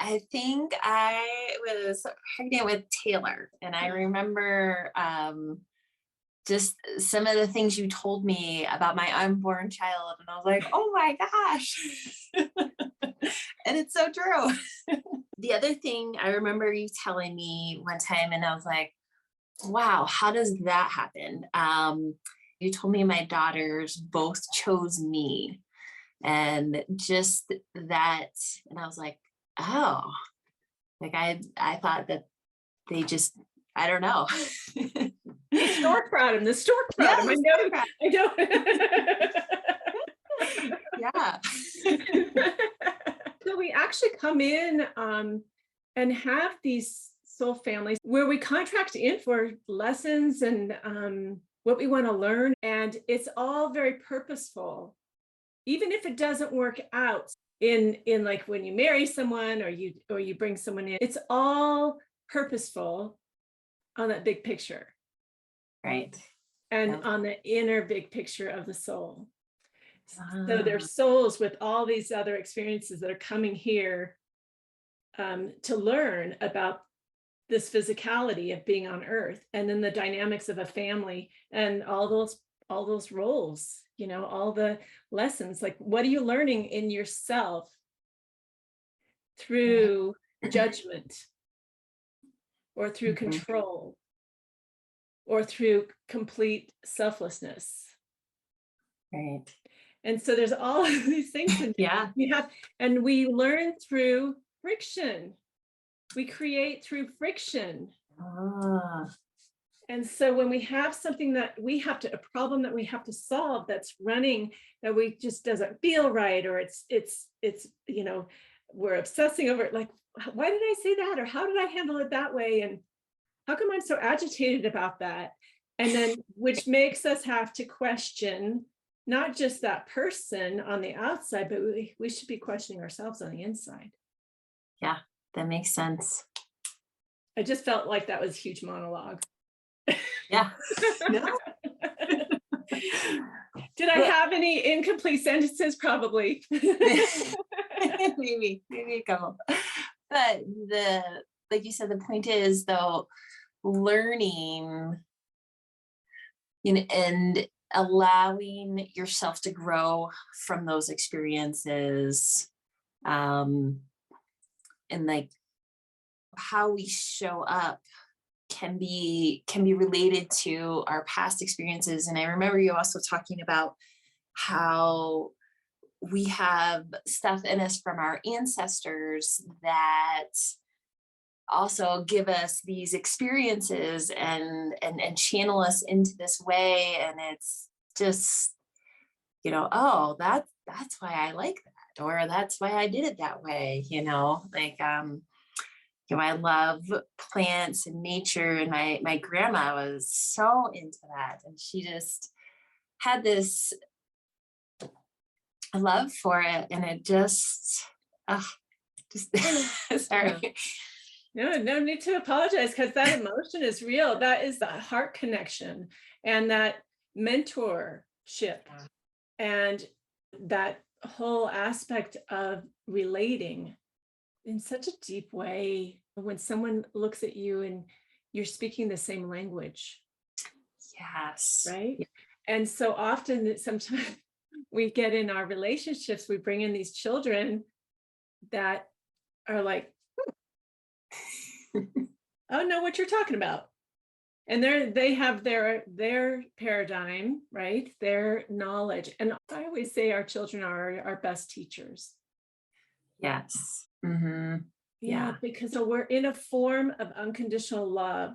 I think I was pregnant with Taylor, and I remember just some of the things you told me about my unborn child, and I was like, oh my gosh. And it's so true. The other thing I remember you telling me one time, and I was like, wow, how does that happen? You told me my daughters both chose me, and just that, and I was like, oh, like I thought that they just, I don't know. The stork brought him. The stork brought Yeah, him. I know. I know. yeah. So we actually come in and have these soul families where we contract in for lessons and what we want to learn. And it's all very purposeful. Even if it doesn't work out in like when you marry someone or you bring someone in, it's all purposeful on that big picture. Right. And Yeah. on the inner big picture of the soul. Ah. So their souls with all these other experiences that are coming here to learn about this physicality of being on earth, and then the dynamics of a family and all those roles, all the lessons. Like, what are you learning in yourself through judgment or through control or through complete selflessness? Right. And so there's all of these things that we learn through friction. We create through friction. Ah. And so when we have something that a problem that we have to solve that's running, that we just doesn't feel right, or it's we're obsessing over it, like, why did I say that? Or how did I handle it that way? And how come I'm so agitated about that? And then, which makes us have to question not just that person on the outside, but we should be questioning ourselves on the inside. Yeah, that makes sense. I just felt like that was a huge monologue. Yeah. No. Did I have any incomplete sentences? Probably. maybe a couple. But like you said, the point is, though, learning, and allowing yourself to grow from those experiences, and like how we show up can be related to our past experiences. And I remember you also talking about how we have stuff in us from our ancestors that also give us these experiences and channel us into this way. And it's just, oh, that's why I like that, or that's why I did it that way, like, I love plants and nature, and my grandma was so into that, and she just had this love for it, and it just sorry. No need to apologize, because that emotion is real. That is the heart connection and that mentorship and that whole aspect of relating in such a deep way. When someone looks at you and you're speaking the same language. Yes. Right. Yeah. And so often that sometimes we get in our relationships, we bring in these children that are like, oh, know what you're talking about. And they have their paradigm, right? Their knowledge. And I always say our children are our best teachers. Yes. Mm-hmm. Yeah, because we're in a form of unconditional love.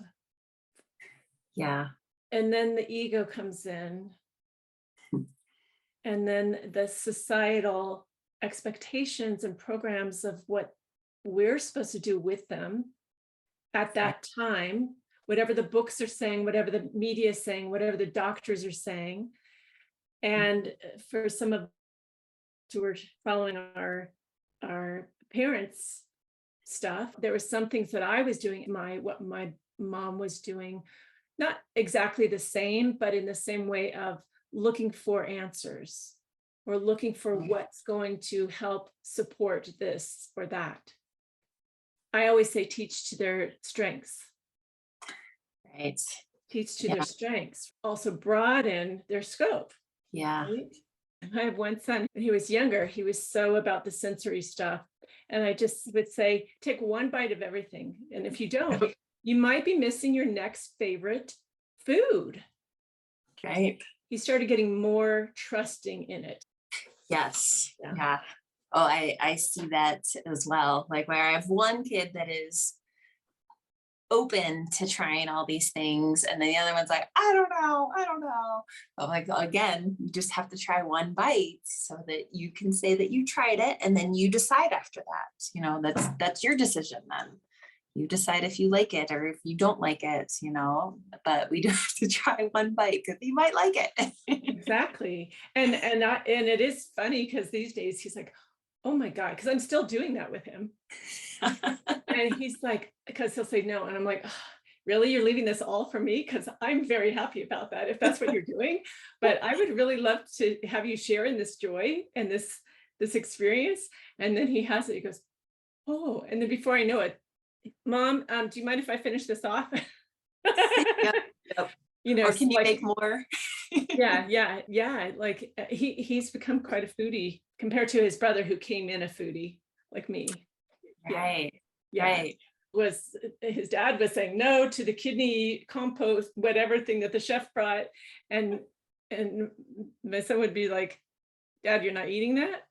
Yeah. And then the ego comes in. And then the societal expectations and programs of what we're supposed to do with them at that time, whatever the books are saying, whatever the media is saying, whatever the doctors are saying. And for some of us who are following our parents' stuff, there were some things that I was doing, what my mom was doing, not exactly the same, but in the same way of looking for answers or looking for what's going to help support this or that. I always say teach to their strengths. Right. Teach to Yeah. their strengths. Also broaden their scope. Yeah. Right? I have one son, when he was younger, he was so about the sensory stuff. And I just would say, take one bite of everything. And if you don't, you might be missing your next favorite food. Right. He started getting more trusting in it. Yes. Yeah. Yeah. Oh, I see that as well. Like where I have one kid that is open to trying all these things, and then the other one's like, I don't know. But like, again, you just have to try one bite so that you can say that you tried it, and then you decide after that. You know, that's your decision then. You decide if you like it or if you don't like it, you know, but we do have to try one bite because you might like it. Exactly. And it is funny because these days he's like, oh my God, because I'm still doing that with him. And he's like, because he'll say no. And I'm like, "Ugh, really? You're leaving this all for me? Because I'm very happy about that, if that's what you're doing. But I would really love to have you share in this joy and this experience." And then he has it. He goes, oh, and then before I know it, Mom, do you mind if I finish this off? Yep, yep. You know, Or can you like, make more? yeah. Like he's become quite a foodie compared to his brother who came in a foodie like me. Right. Yeah. Right. Was his dad was saying no to the kidney compost, whatever thing that the chef brought. And my son would be like, Dad, you're not eating that?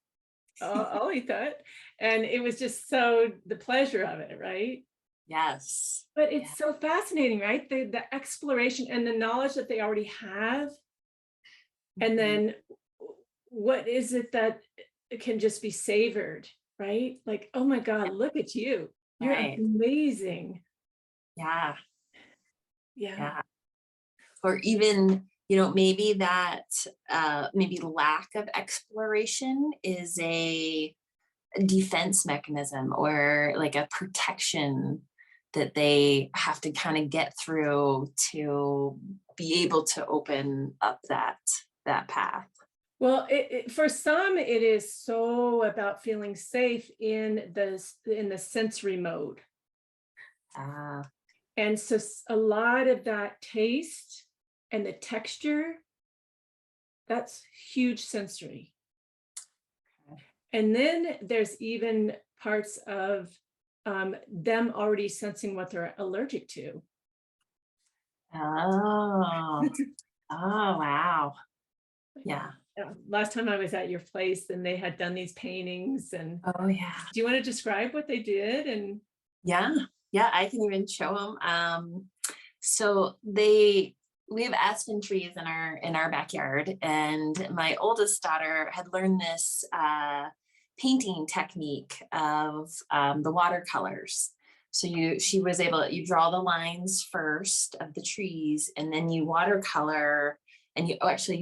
I'll eat that. And it was just so the pleasure of it, right? Yes. But it's so fascinating, right? The exploration and the knowledge that they already have. And then what is it that can just be savored, right? Like, oh my God, look at you. You're Right. amazing. Yeah. Yeah. Yeah. Or even, you know, maybe that maybe lack of exploration is a defense mechanism or like a protection that they have to kind of get through to be able to open up that path. Well, for some, it is so about feeling safe in the sensory mode. Ah, And so a lot of that taste and the texture, that's huge sensory. And then there's even parts of them already sensing what they're allergic to. oh, oh, wow. Yeah. Last time I was at your place and they had done these paintings. And Oh, yeah. do you want to describe what they did? And Yeah. Yeah. I can even show them. So we have aspen trees in our backyard, and my oldest daughter had learned this painting technique of the watercolors. So she was able, you draw the lines first of the trees, and then you watercolor, and you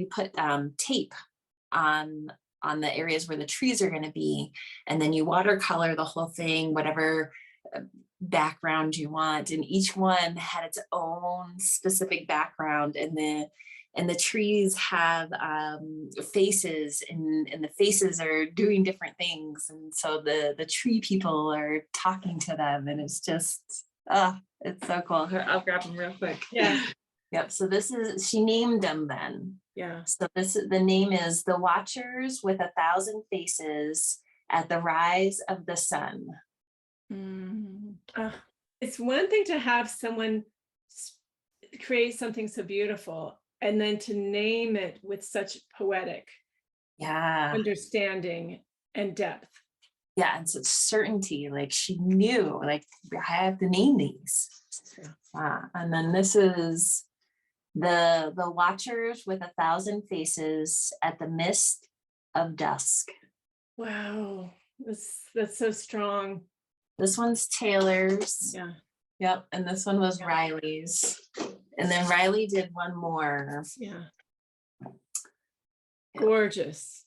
put tape on the areas where the trees are going to be, and then you watercolor the whole thing, whatever background you want, and each one had its own specific background, and the trees have faces, and the faces are doing different things, and so the tree people are talking to them, and it's just it's so cool. I'll grab them real quick. yeah. Yep. So she named them then. Yeah. So the name is The Watchers with 1,000 Faces at the Rise of the Sun. It's one thing to have someone create something so beautiful, and then to name it with such poetic understanding and depth. Yeah, and such certainty. Like she knew, like, I have to name these. And then this is the Watchers with 1,000 Faces at the Mist of Dusk. Wow, that's so strong. This one's Taylor's. Yeah. Yep. And this one was Riley's. And then Riley did one more. Yeah. Gorgeous.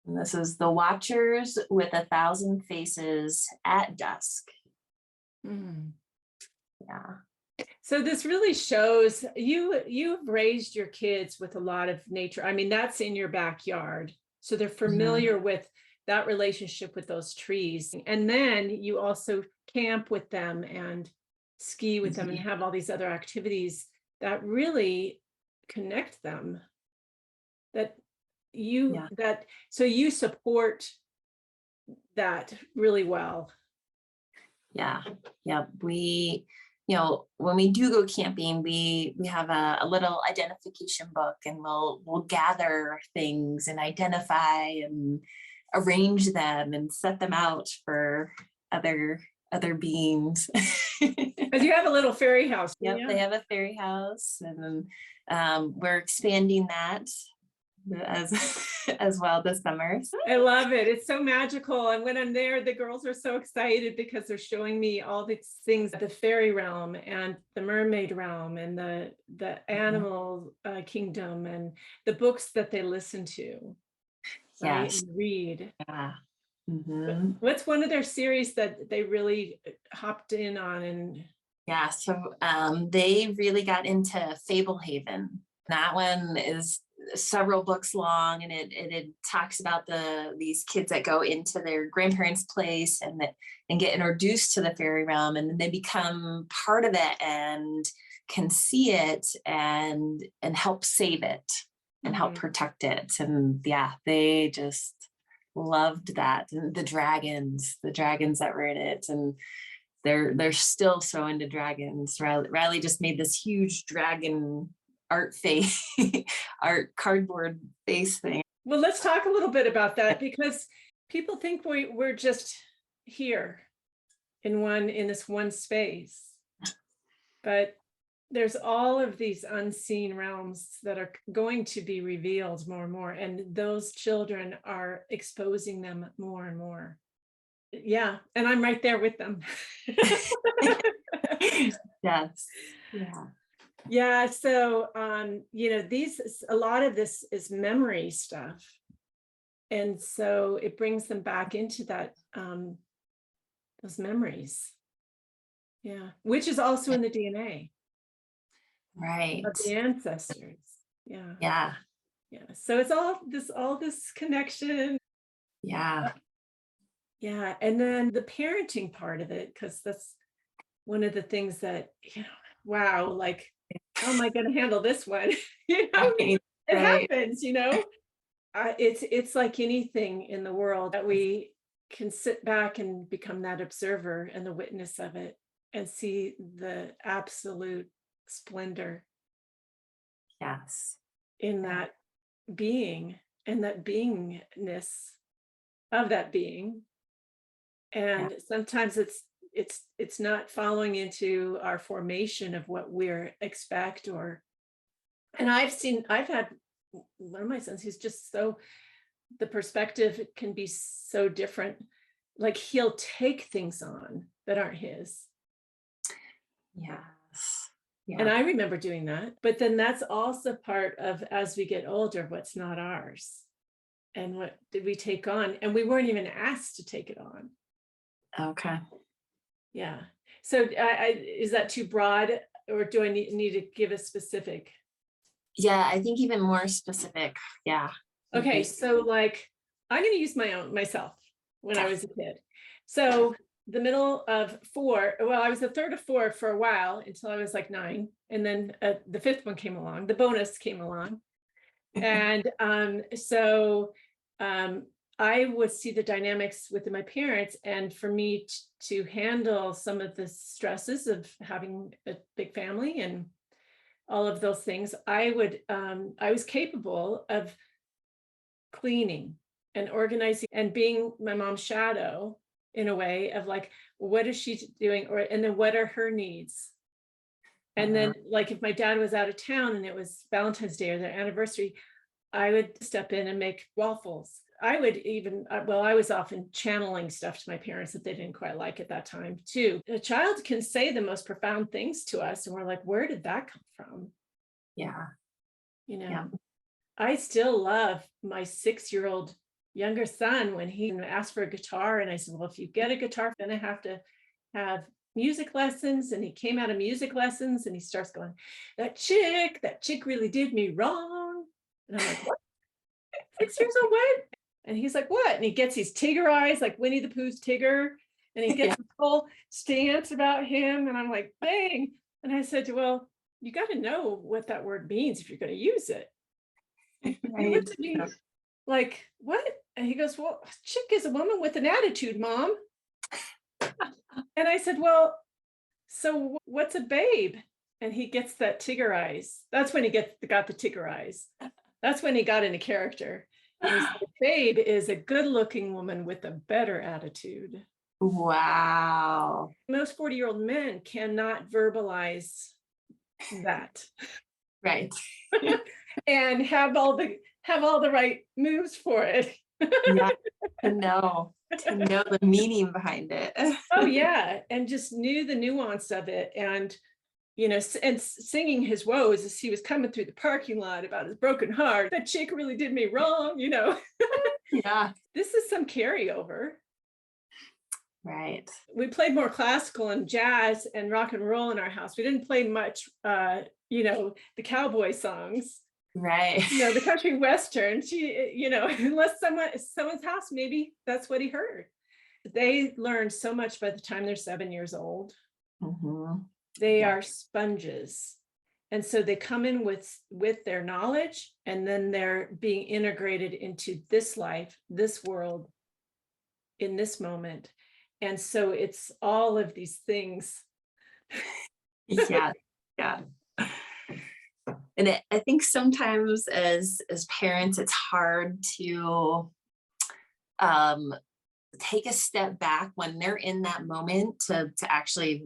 And this is The Watchers with 1,000 Faces at Dusk. Yeah. So this really shows you've raised your kids with a lot of nature. I mean, that's in your backyard. So they're familiar with that relationship with those trees. And then you also camp with them and ski with them and have all these other activities that really connect them. Yeah. So you support that really well. Yeah. Yeah. We, when we do go camping, we have a little identification book, and we'll gather things and identify and arrange them and set them out for other beings. Because you have a little fairy house. Yep, Yeah. they have a fairy house, and we're expanding that as well this summer. I love it. It's so magical. And when I'm there, the girls are so excited because they're showing me all these things, the fairy realm and the mermaid realm and the animal kingdom and the books that they listen to, right? Yes. And read. Yeah. Mm-hmm. What's one of their series that they really hopped in on? And yeah, so they really got into Fablehaven. That one is several books long, and it talks about these kids that go into their grandparents' place and get introduced to the fairy realm, and then they become part of it and can see it and help save it and help protect it. And yeah, they just loved that. And the dragons that were in it, and they're still so into dragons. Riley just made this huge dragon art cardboard face thing. Well, let's talk a little bit about that, because people think we're just here in this one space, but there's all of these unseen realms that are going to be revealed more and more, and those children are exposing them more and more. Yeah, and I'm right there with them. Yes. Yeah. Yeah, so a lot of this is memory stuff, and so it brings them back into that those memories. Yeah, which is also in the DNA, Right. of the ancestors. Yeah. Yeah. Yeah. So it's all this connection. Yeah. Yeah, and then the parenting part of it, because that's one of the things that, wow, like, how am I going to handle this one? It happens, it's like anything in the world, that we can sit back and become that observer and the witness of it and see the absolute splendor. Yes. In that being and that beingness of that being. And sometimes it's not following into our formation of what we're expect, and I've had one of my sons who's just so, the perspective can be so different. Like, he'll take things on that aren't his. Yes. Yeah. And I remember doing that, but then that's also part of, as we get older, what's not ours and what did we take on, and we weren't even asked to take it on. Okay. Yeah. So is that too broad, or do I need to give a specific? Yeah, I think even more specific. Yeah. Okay, so like, I'm going to use myself when I was a kid. So the middle of 4, well, I was the third of 4 for a while until I was like 9, and then the 5th one came along, the bonus came along, and so I would see the dynamics within my parents, and for me to handle some of the stresses of having a big family and all of those things, I was capable of cleaning and organizing and being my mom's shadow, in a way of like, what is she doing? And then what are her needs? And then, like, if my dad was out of town and it was Valentine's Day or their anniversary, I would step in and make waffles. I would even, I was often channeling stuff to my parents that they didn't quite like at that time too. A child can say the most profound things to us, and we're like, where did that come from? Yeah. Yeah. I still love my 6-year-old younger son when he asked for a guitar, and I said, well, if you get a guitar, you're going to have music lessons. And he came out of music lessons and he starts going, that chick really did me wrong. And I'm like, what? 6 years old, what? And he's like, what? And he gets these Tigger eyes, like Winnie the Pooh's Tigger. And he gets this whole stance about him. And I'm like, dang. And I said, well, you got to know what that word means if you're going to use it. He looked at me like, what? And he goes, well, chick is a woman with an attitude, Mom. And I said, well, so what's a babe? And he gets that Tigger eyes. That's when he got the Tigger eyes. That's when he got into character. And he said, babe is a good looking woman with a better attitude. Wow. Most 40-year-old men cannot verbalize that. Right. And have all the right moves for it. Yeah, to know the meaning behind it. Oh yeah, and just knew the nuance of it. And and singing his woes as he was coming through the parking lot about his broken heart. That chick really did me wrong, Yeah. This is some carryover. Right. We played more classical and jazz and rock and roll in our house. We didn't play much, the cowboy songs. Right. The country western. Unless someone's house, maybe that's what he heard. They learn so much by the time they're 7 years old. Mm-hmm. They are sponges. And so they come in with their knowledge, and then they're being integrated into this life, this world, in this moment. And so it's all of these things. Yeah. Yeah. And I think sometimes as parents, it's hard to take a step back when they're in that moment to actually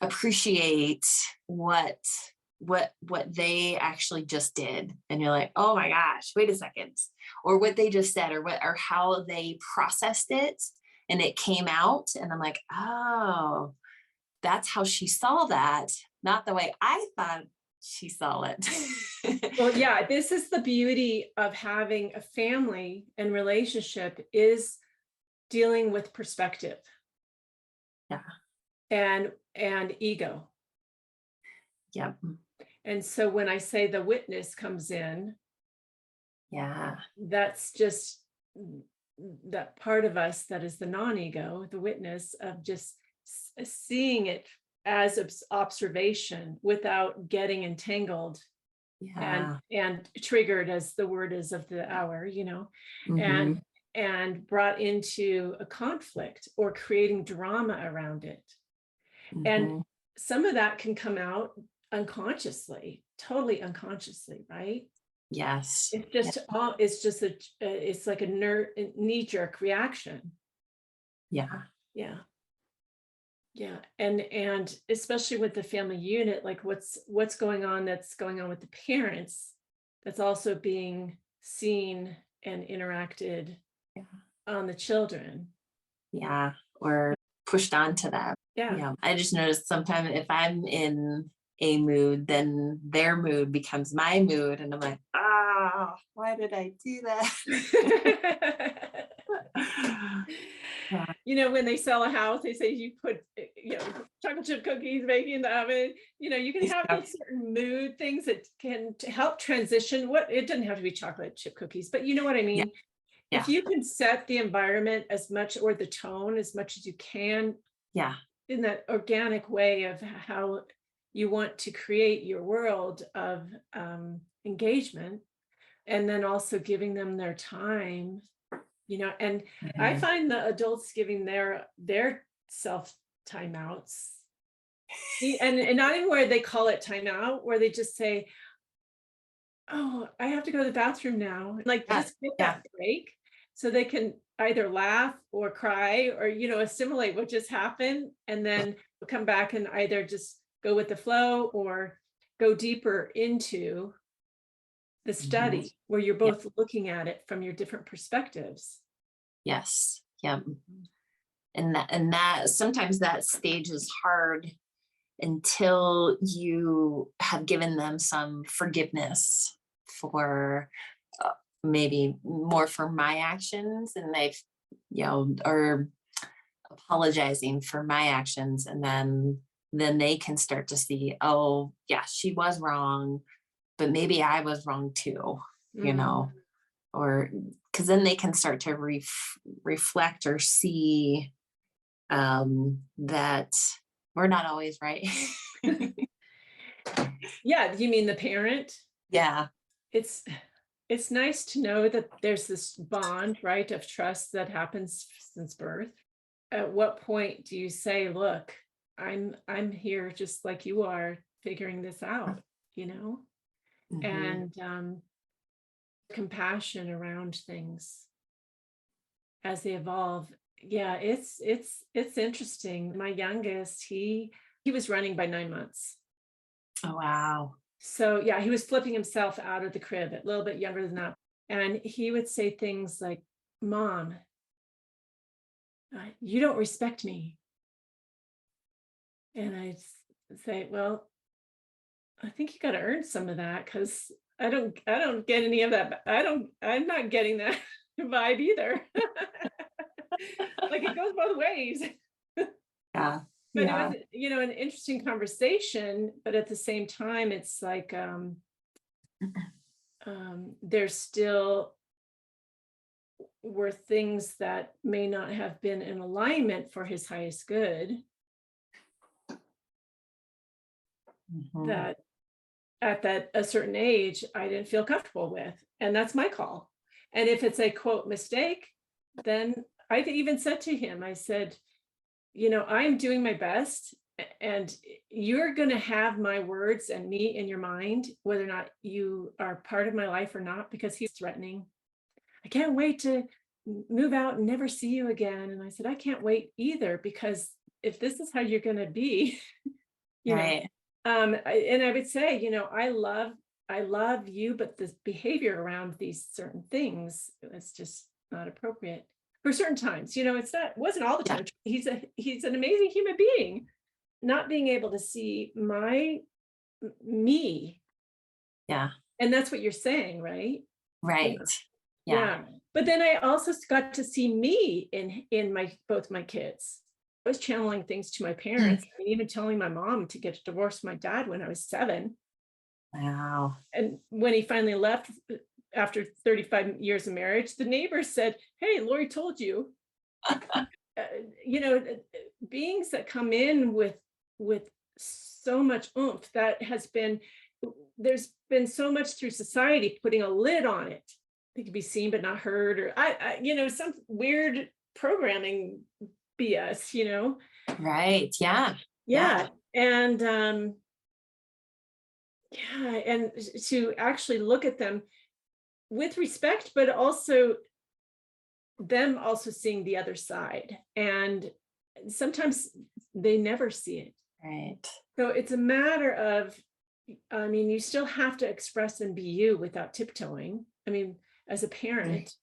appreciate what they actually just did. And you're like, oh my gosh, wait a second. Or what they just said, or how they processed it and it came out. And I'm like, oh, that's how she saw that, not the way I thought she saw it. Well, yeah, this is the beauty of having a family and relationship, is dealing with perspective. Yeah. And ego. Yep. And so when I say the witness comes in, yeah, that's just that part of us that is the non-ego, the witness of just seeing it as observation without getting entangled and triggered, as the word is of the hour, mm-hmm. and brought into a conflict or creating drama around it. Mm-hmm. And some of that can come out unconsciously, totally unconsciously, right? Yes. It's just it's like a knee-jerk reaction. Yeah. Yeah. Yeah. And especially with the family unit, like what's going on with the parents, that's also being seen and interacted on the children. Yeah. Or pushed onto them. Yeah. I just noticed sometimes if I'm in a mood, then their mood becomes my mood. And I'm like, why did I do that? When they sell a house, they say you put, chocolate chip cookies baking in the oven. You can have those certain mood things that can help transition. It doesn't have to be chocolate chip cookies, but you know what I mean? Yeah. If you can set the environment as much, or the tone as much as you can, in that organic way of how you want to create your world of engagement, and then also giving them their time, and I find the adults giving their self timeouts, and not even where they call it timeout, where they just say, oh, I have to go to the bathroom now, like just get that break, so they can either laugh or cry or assimilate what just happened, and then come back and either just go with the flow or go deeper into the study, where you're both looking at it from your different perspectives. Yes. Yeah. And that sometimes that stage is hard until you have given them some forgiveness for maybe more for my actions, and they've or apologizing for my actions, and then they can start to see, oh yeah, she was wrong, but maybe I was wrong too. or because then they can start to reflect or see that we're not always right. Yeah, you mean the parent? Yeah. It's it's nice to know that there's this bond, right, of trust that happens since birth. At what point do you say, look, I'm here just like you are figuring this out, you know? Mhm. And compassion around things as they evolve. Yeah, it's interesting. My youngest, he was running by 9 months. Oh, wow. So yeah, he was flipping himself out of the crib, a little bit younger than that. And he would say things like, Mom, you don't respect me. And I'd say, well, I think you got to earn some of that, because I don't get any of that. I'm not getting that vibe either. Like it goes both ways. Yeah. But it Yeah. was, an interesting conversation, but at the same time, it's like there still were things that may not have been in alignment for his highest good, Mhm. that at that a certain age I didn't feel comfortable with. And that's my call. And if it's a quote mistake, then I even said to him, I said, I'm doing my best, and you're going to have my words and me in your mind, whether or not you are part of my life or not, because he's threatening. I can't wait to move out and never see you again. And I said, I can't wait either, because if this is how you're going to be, you know, Right. and I would say, I love you, but this behavior around these certain things is just not appropriate for certain times. Wasn't all the Yeah. time. He's an amazing human being. Not being able to see me, Yeah. and that's what you're saying, right? Yeah. Right. Yeah. Yeah. But then I also got to see me in my both my kids. I was channeling things to my parents, and even telling my mom to get a divorce from my dad when I was 7. Wow. And when he finally left after 35 years of marriage, the neighbors said, "Hey, Lori told you." Uh, you know, uh, Beings that come in with so much oomph, that has been there's been so much through society putting a lid on it. They could be seen but not heard, or some weird programming BS. Right. Yeah. Yeah. Yeah. And yeah, and to actually look at them with respect, but also them also seeing the other side. And sometimes they never see it. Right. So it's a matter of, I mean, you still have to express and be you without tiptoeing. I mean, as a parent,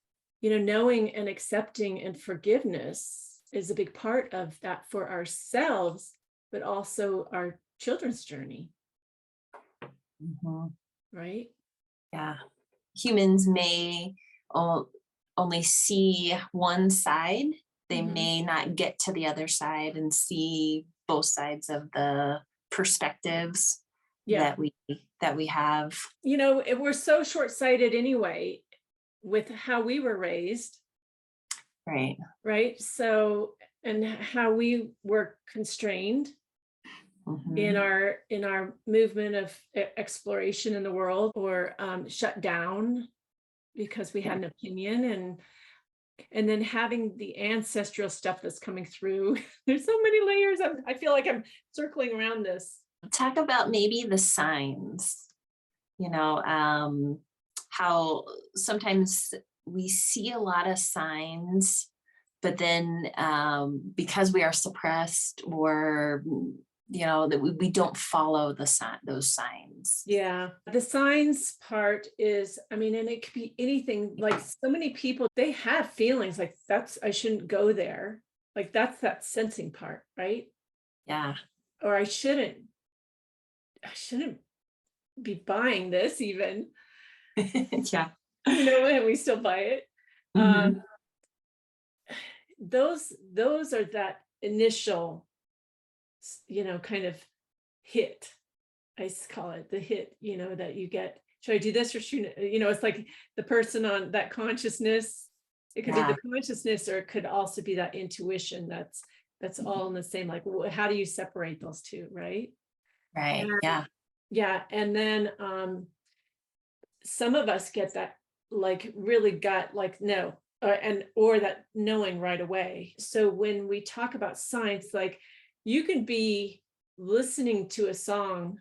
knowing and accepting and forgiveness is a big part of that for ourselves, but also our children's journey, Mhm. right? Yeah. Humans may o- only see one side. They Mhm. may not get to the other side and see both sides of the perspectives Yeah. that we have. We're so short-sighted anyway with how we were raised, Right. right? So, and how we were constrained in Mhm. our movement of exploration in the world, or shut down because we had Yeah. an opinion, and then having the ancestral stuff that's coming through. There's so many layers. I feel like I'm circling around this. Talk about maybe the signs, you know, how sometimes we see a lot of signs, but then because we are suppressed, or that we don't follow those signs. Yeah, the signs part is, I mean, and it could be anything. Like, so many people, they have feelings like, I shouldn't go there. Like, that's that sensing part, right? Yeah. Or I shouldn't be buying this even, Yeah. and we still buy it. Um, Hmm. those are that initial, kind of hit. Call it the hit, that you get should I do this or should, it's like the person on that consciousness. It could be Yeah. the consciousness, or it could also be that intuition that's all in the same, like, how do you separate those two, right? Right. And Yeah. yeah. And then some of us get that like really gut, like, no, or that knowing right away. So when we talk about signs, like you can be listening to a song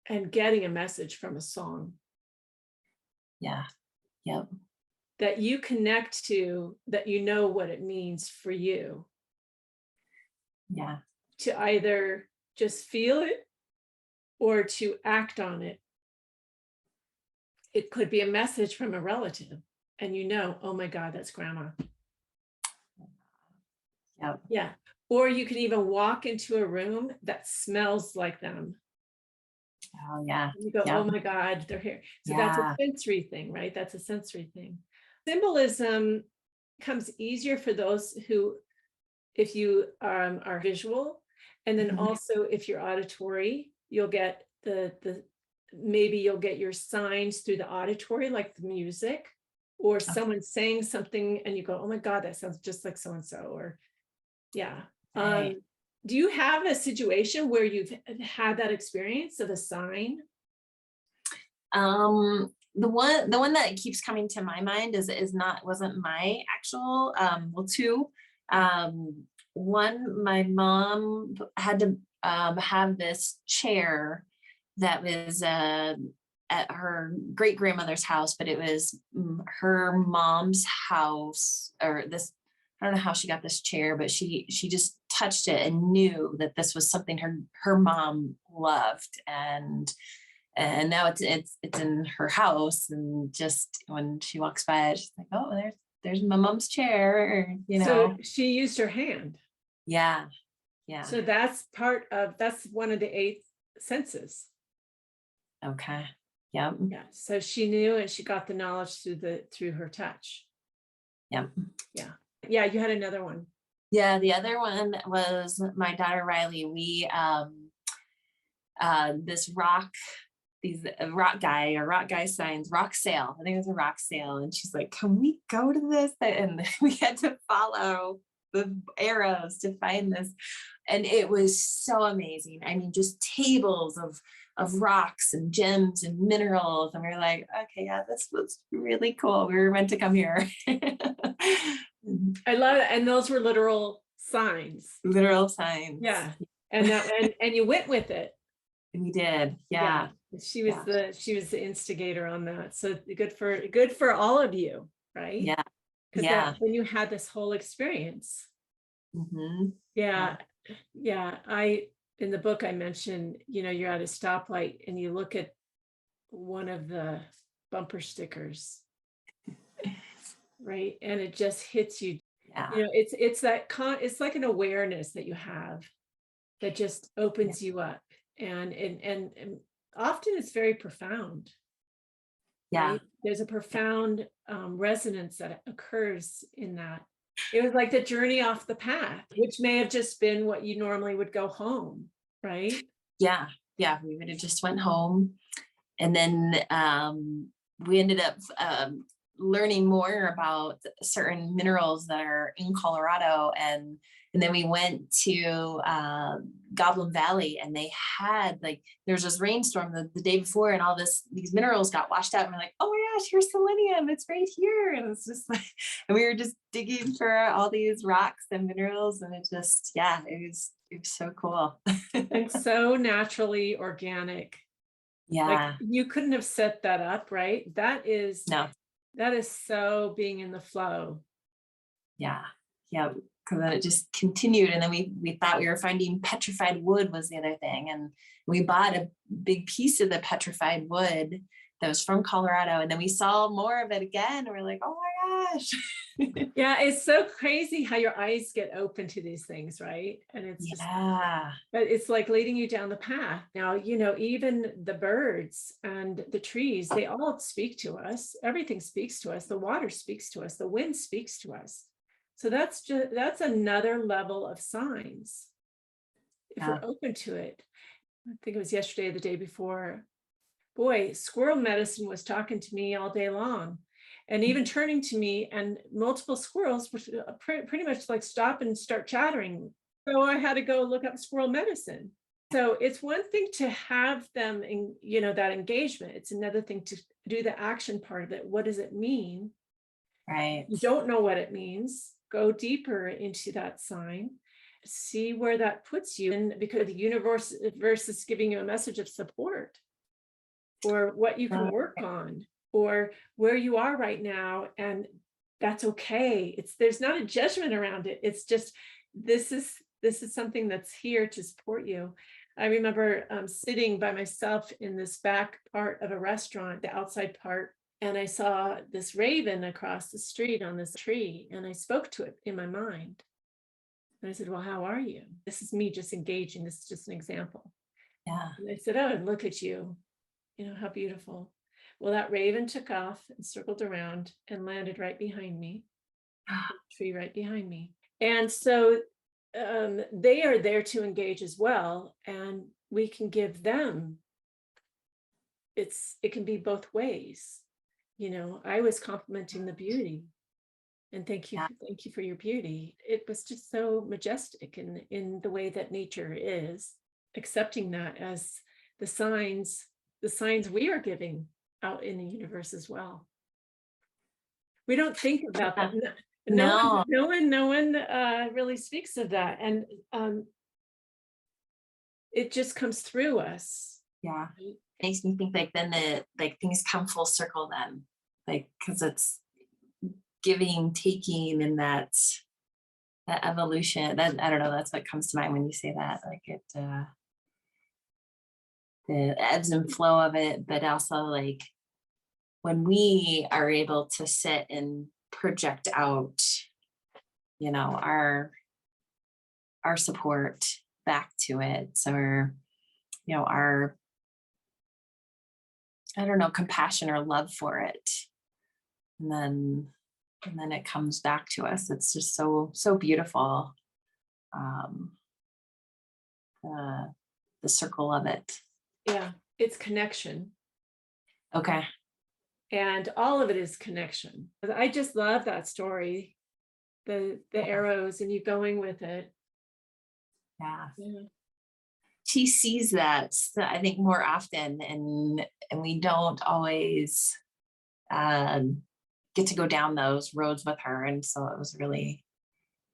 and getting a message from a song Yeah. Yep. that you connect to, that you know what it means for you, Yeah. to either just feel it or to act on it. It could be a message from a relative, and oh my God, that's grandma. Yep. Yeah. Or you can even walk into a room that smells like them. Oh yeah. And you go, Yep. oh my God, they're here. So Yeah. that's a sensory thing, right? That's a sensory thing. Symbolism comes easier for those who, if you are visual, and then Mhm. also if you're auditory, you'll get maybe you'll get your signs through the auditory, like the music, or someone saying something and you go, oh my God, that sounds just like so-and-so, or yeah. Right. Do you have a situation where you've had that experience of a sign? The one that keeps coming to my mind wasn't my actual, well, two. One, my mom had to have this chair that was at her great grandmother's house, but it was her mom's house, or this, I don't know how she got this chair, but she just touched it and knew that this was something her mom loved. And now it's in her house, and just when she walks by it, she's like, oh, there's my mom's chair, or, So she used her hand. Yeah. Yeah. So that's one of the 8 senses. Okay. Yep. Yeah. So she knew, and she got the knowledge through her touch. Yep. Yeah. Yeah. You had another one. Yeah. The other one was my daughter Riley. We this rock guy signs, rock sale. I think it was a rock sale. And she's like, can we go to this? And we had to follow the arrows to find this. And it was so amazing. I mean, just tables of rocks and gems and minerals. And we were like, okay, yeah, this was really cool. We were meant to come here. I love it. And those were literal signs. Literal signs. Yeah. And and you went with it. And we did. Yeah. She was the instigator on that. So good for all of you, right? Yeah. Because when you had this whole experience. Mm-hmm. Yeah. In the book I mentioned, you're at a stoplight and you look at one of the bumper stickers, right? And it just hits you. Yeah. It's like an awareness that you have that just opens you up. And often it's very profound. Yeah. Right? There's a profound resonance that occurs in that. It was like the journey off the path, which may have just been what you normally would go home, right? Yeah. Yeah. We would have just went home. And then we ended up learning more about certain minerals that are in Colorado. And then we went to Goblin Valley, and they had there's this rainstorm the day before, and all these minerals got washed out. And we're like, oh my gosh, here's selenium, it's right here. And it's just like, and we were just digging for all these rocks and minerals, and it just, it was so cool. And so naturally organic. Yeah. Like you couldn't have set that up, right? That is so being in the flow. Yeah. Yeah. Because then it just continued. And then we thought we were finding petrified wood was the other thing. And we bought a big piece of the petrified wood that was from Colorado. And then we saw more of it again. And we're like, oh my gosh. Yeah, it's so crazy how your eyes get open to these things, right? And it's but it's like leading you down the path. Now, even the birds and the trees, they all speak to us. Everything speaks to us. The water speaks to us. The wind speaks to us. So that's another level of signs if we're open to it. I think it was yesterday or the day before. boy, squirrel medicine was talking to me all day long, and even turning to me, and multiple squirrels would pretty much like stop and start chattering. So I had to go look up squirrel medicine. So it's one thing to have them in, that engagement. It's another thing to do the action part of it. What does it mean? Right. You don't know what it means. Go deeper into that sign. See where that puts you. And because the universe versus giving you a message of support or what you can work on or where you are right now. And that's okay. There's not a judgment around it. It's just, this is something that's here to support you. I remember sitting by myself in this back part of a restaurant, the outside part, and I saw this raven across the street on this tree, and I spoke to it in my mind. And I said, well, how are you? This is me just engaging. This is just an example. Yeah. And I said, oh, and look at you. How beautiful. Well, that raven took off and circled around and landed right behind me, tree right behind me. And so they are there to engage as well. And we can give them, it can be both ways. I was complimenting the beauty. And thank you for your beauty. It was just so majestic in the way that nature is, accepting that as the signs we are giving out in the universe as well. We don't think about that. No one really speaks of that. And it just comes through us. Yeah. It makes me think like then things come full circle then, because it's giving, taking, and that evolution. That, I don't know, that's what comes to mind when you say that, the ebbs and flow of it, but also when we are able to sit and project out, our support back to it, or our, I don't know, compassion or love for it, and then it comes back to us. It's just so beautiful. The circle of it. Yeah, it's connection. Okay. And all of it is connection. I just love that story, the arrows and you going with it. Yeah. She sees that, I think, more often, and we don't always get to go down those roads with her. And so it was really,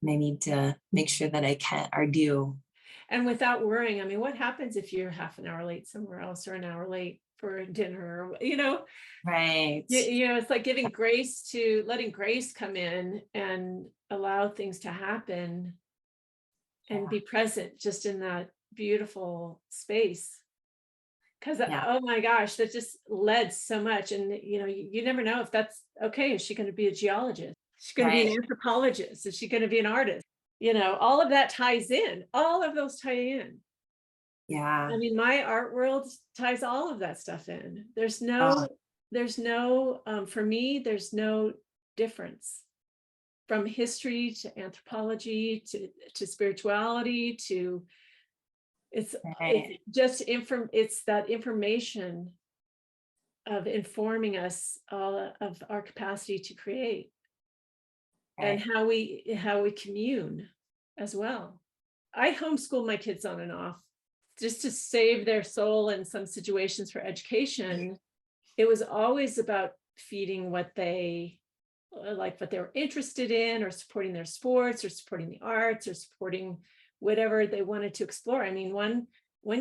I need to make sure that I can or do. And without worrying, I mean, what happens if you're half an hour late somewhere else or an hour late for dinner, Right. It's like giving grace letting grace come in and allow things to happen and be present just in that beautiful space. Because oh my gosh, that just led so much. And you never know if that's okay. Is she going to be a geologist? Is she going to be an anthropologist? Is she going to be an artist? All of that ties in. All of those tie in. Yeah. I mean, my art world ties all of that stuff in. There's no, for me, there's no difference from history to anthropology to spirituality to it's just it's that information of informing us of our capacity to create and how we commune as well. I homeschool my kids on and off just to save their soul in some situations for education. It was always about feeding what they what they were interested in, or supporting their sports, or supporting the arts, or supporting whatever they wanted to explore. I mean, one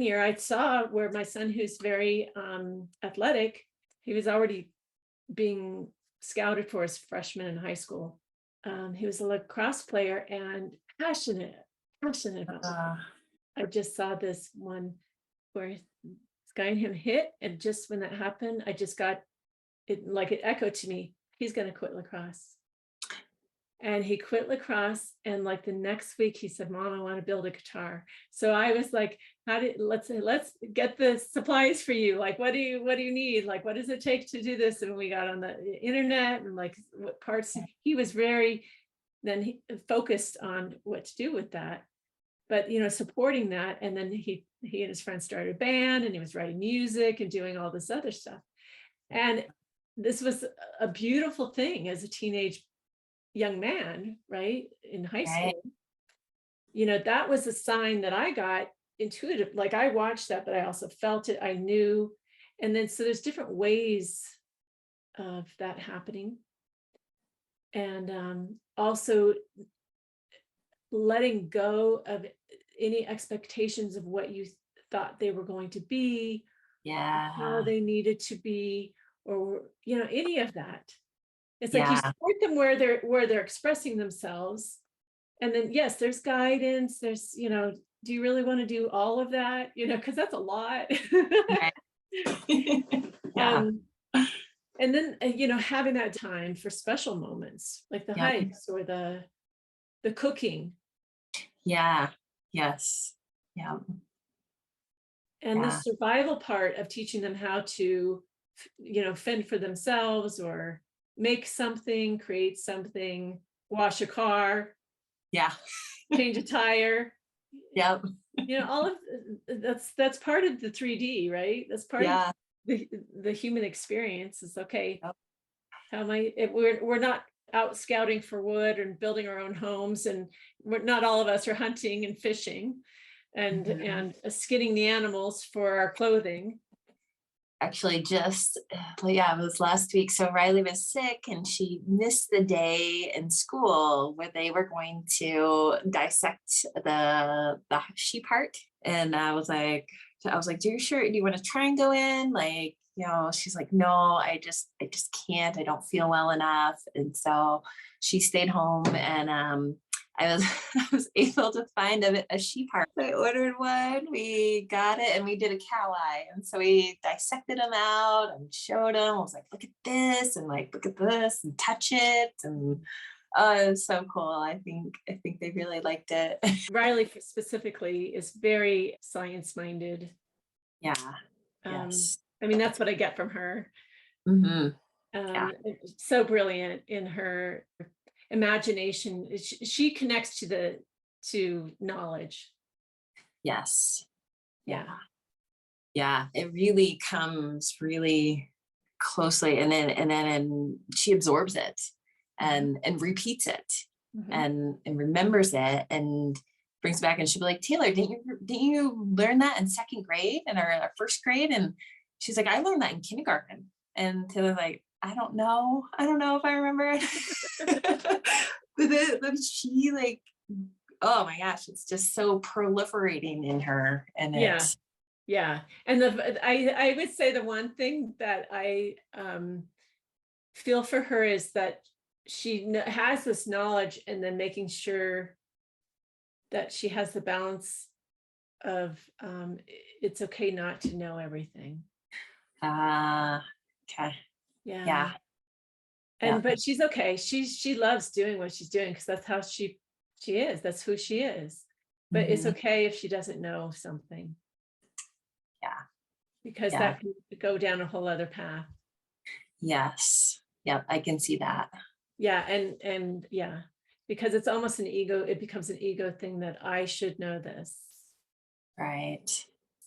year I saw where my son, who's very athletic, he was already being scouted for his freshman in high school. He was a lacrosse player and passionate about it. I just saw this one where this guy and him hit, and just when that happened, I just got it, it echoed to me, he's going to quit lacrosse. And he quit lacrosse, and the next week he said, Mom, I want to build a guitar. So I was like, let's get the supplies for you. What do you need? What does it take to do this? And we got on the internet and what parts. He was very focused on what to do with that, but supporting that. And then he he and his friends started a band, and he was writing music and doing all this other stuff. And this was a beautiful thing as a teenage young man, right, in high Right. school. That was a sign that I got intuitive. Like, I watched that, but I also felt it. I knew. And then, so there's different ways of that happening. And also letting go of any expectations of what you thought they were going to be, how Yeah. they needed to be, or any of that. It's like you Yeah. support them where they're expressing themselves. And then, yes, there's guidance. There's, do you really want to do all of that? Because that's a lot. Right. Yeah. um, and then, having that time for special moments, like the Yep. hikes or the cooking, Yeah. Yes. Yeah. and the Yeah. survival part of teaching them how to, fend for themselves, or make something, create something, wash a car, Yeah. change a tire. Yep. All of that's part of the 3D, right? That's part of Yeah. the human experience. Is okay. Yep. How am I? We're not out scouting for wood and building our own homes, and we're not all of us are hunting and fishing, and Mhm. skinning the animals for our clothing. Actually, just yeah, it was last week. So Riley was sick and she missed the day in school where they were going to dissect the sheep heart. And I was like, do you sure? Do you want to try and go in? Like, she's like, no, I just can't. I don't feel well enough. And so she stayed home, and I was I was able to find a sheep heart. I ordered one, we got it, and we did a cow eye. And so we dissected them out and showed them. I was like, look at this, and like, look at this, and touch it. And it was so cool. I think they really liked it. Riley specifically is very science minded. Yeah. Um, Yes. I mean, that's what I get from her. Hmm. Yeah. So brilliant in her imagination. She connects to knowledge. Yes. Yeah. Yeah. It really comes really closely, and she absorbs it and repeats it Mhm. and remembers it and brings back, and she'll be like, Taylor, didn't you learn that in second grade and our first grade? And she's like, I learned that in kindergarten. And Taylor's like, I don't know if I remember it. But she like, oh my gosh, it's just so proliferating in her. And Yeah. it's Yeah. And I would say the one thing that I feel for her is that she has this knowledge, and then making sure that she has the balance of it's okay not to know everything. okay. Yeah. Yeah. Yeah. But she's okay. She loves doing what she's doing, because that's how she is. That's who she is. But it's Mhm. okay if she doesn't know something, Yeah. because Yeah. that can go down a whole other path. Yes. Yep. I can see that. Yeah. And yeah, because it's almost an ego. It becomes an ego thing that I should know this, Right.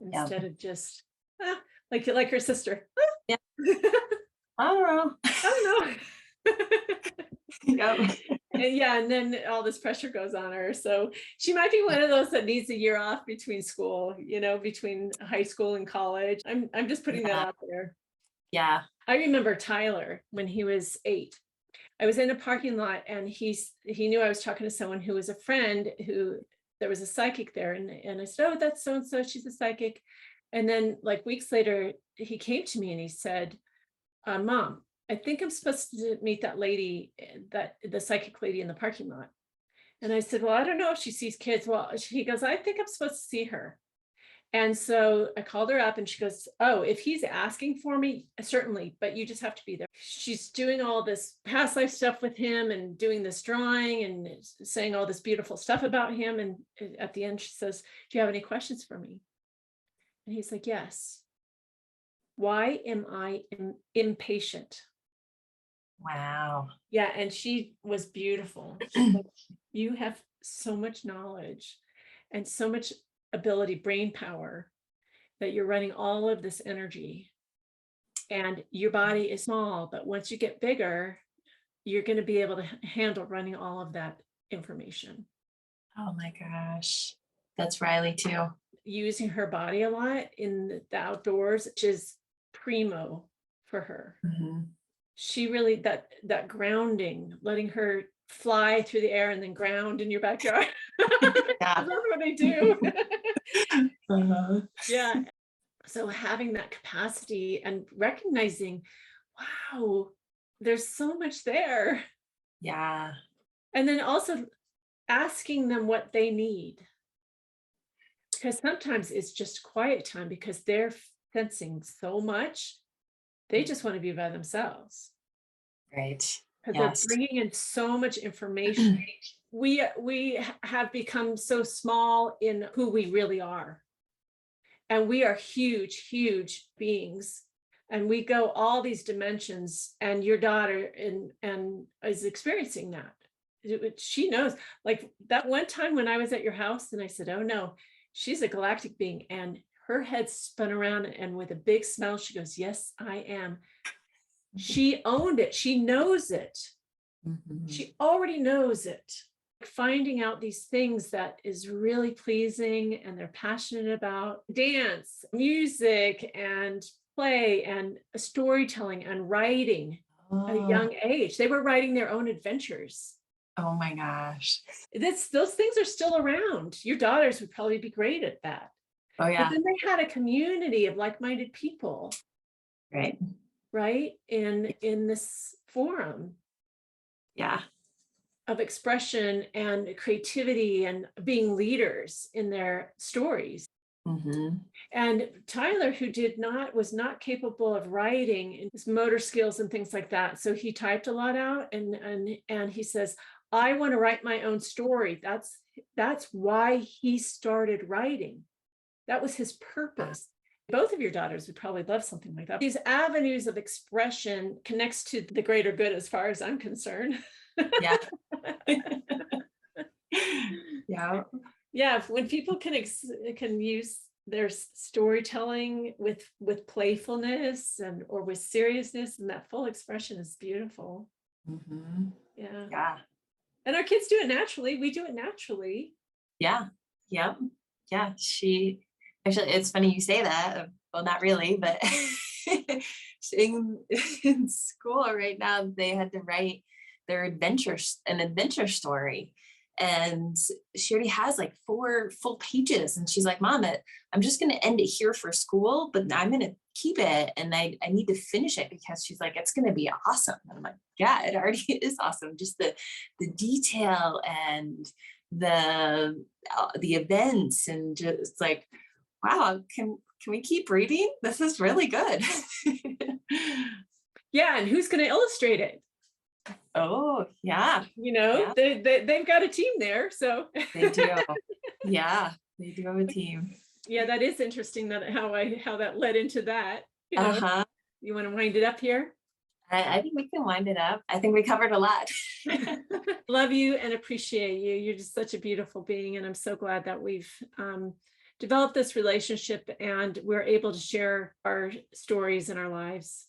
Yep. instead of just like her sister. Yeah. I don't know. I don't know. Yep. And yeah, and then all this pressure goes on her. So she might be one of those that needs a year off between school, between high school and college. I'm just putting that Yeah. out there. Yeah. I remember Tyler when he was 8. I was in a parking lot, and he knew I was talking to someone who was a friend, who there was a psychic there, and I said, "Oh, that's so and so. She's a psychic." And then, like, weeks later, he came to me and he said, Mom, I think I'm supposed to meet that lady, that the psychic lady in the parking lot. And I said, well, I don't know if she sees kids. Well, he goes, I think I'm supposed to see her. And so I called her up, and she goes, oh, if he's asking for me, certainly, but you just have to be there. She's doing all this past life stuff with him, and doing this drawing, and saying all this beautiful stuff about him. And at the end, she says, do you have any questions for me? And he's like, yes. Why am I impatient? Wow. Yeah, and she was beautiful. She's like, you have so much knowledge and so much ability, brain power, that you're running all of this energy. And your body is small, but once you get bigger, you're going to be able to handle running all of that information. Oh my gosh. That's Riley too. Using her body a lot in the outdoors, which is primo for her. Mm-hmm. She really, that grounding, letting her fly through the air and then ground in your backyard. Yeah. That's what they do. Uh-huh. Yeah. So having that capacity and recognizing, wow, there's so much there. Yeah. And then also asking them what they need. Because sometimes it's just quiet time because they're sensing so much. They just want to be by themselves. Right. Because Yes. they're bringing in so much information. We have become so small in who we really are. And we are huge, huge beings. And we go all these dimensions, and your daughter and is experiencing that. She knows, like that one time when I was at your house and I said, oh no, she's a galactic being. And her head spun around, and with a big smile, she goes, yes, I am. She owned it. She knows it. Mm-hmm. She already knows it. Finding out these things that is really pleasing and they're passionate about: dance, music, and play, and storytelling and writing at a young age. They were writing their own adventures. Oh my gosh. Those things are still around. Your daughters would probably be great at that. Oh yeah. But then they had a community of like-minded people. Right? In this forum. Yeah. Of expression and creativity and being leaders in their stories. Mm-hmm. And Tyler, who was not capable of writing, his motor skills and things like that. So he typed a lot out, and he says, I want to write my own story. That's why he started writing. That was his purpose. Both of your daughters would probably love something like that. These avenues of expression connects to the greater good, as far as I'm concerned. Yeah. Yeah. Yeah. When people can use their storytelling with playfulness or with seriousness, and that full expression is beautiful. Mm-hmm. Yeah. Yeah. And our kids do it naturally. We do it naturally. Yeah. Yep. Yeah. She actually, it's funny you say that. Well, not really, but in school right now, they had to write an adventure story. And she already has like 4 full pages. And she's like, Mom, I'm just going to end it here for school, but I'm going to keep it. And I need to finish it, because she's like, it's going to be awesome. And I'm like, yeah, it already is awesome. Just the detail and the events, and just like, wow, can we keep reading? This is really good. Yeah. And who's going to illustrate it? Oh, yeah. Yeah. They've got a team there. So they do. Yeah, they do have a team. Yeah, that is interesting how that led into that. Uh-huh. You want to wind it up here? I think we can wind it up. I think we covered a lot. Love you and appreciate you. You're just such a beautiful being. And I'm so glad that we've developed this relationship and we're able to share our stories and our lives.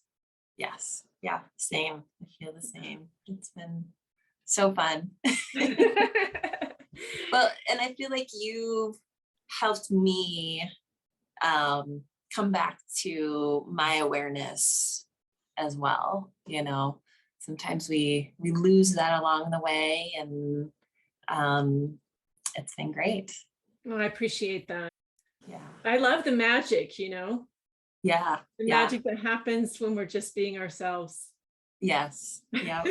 Yes. Yeah. Same. I feel the same. It's been so fun. Well, and I feel like you've helped me come back to my awareness as well. Sometimes we lose that along the way, and it's been great. Well, I appreciate that. Yeah. I love the magic, Yeah. The magic that happens when we're just being ourselves. Yes. Yeah.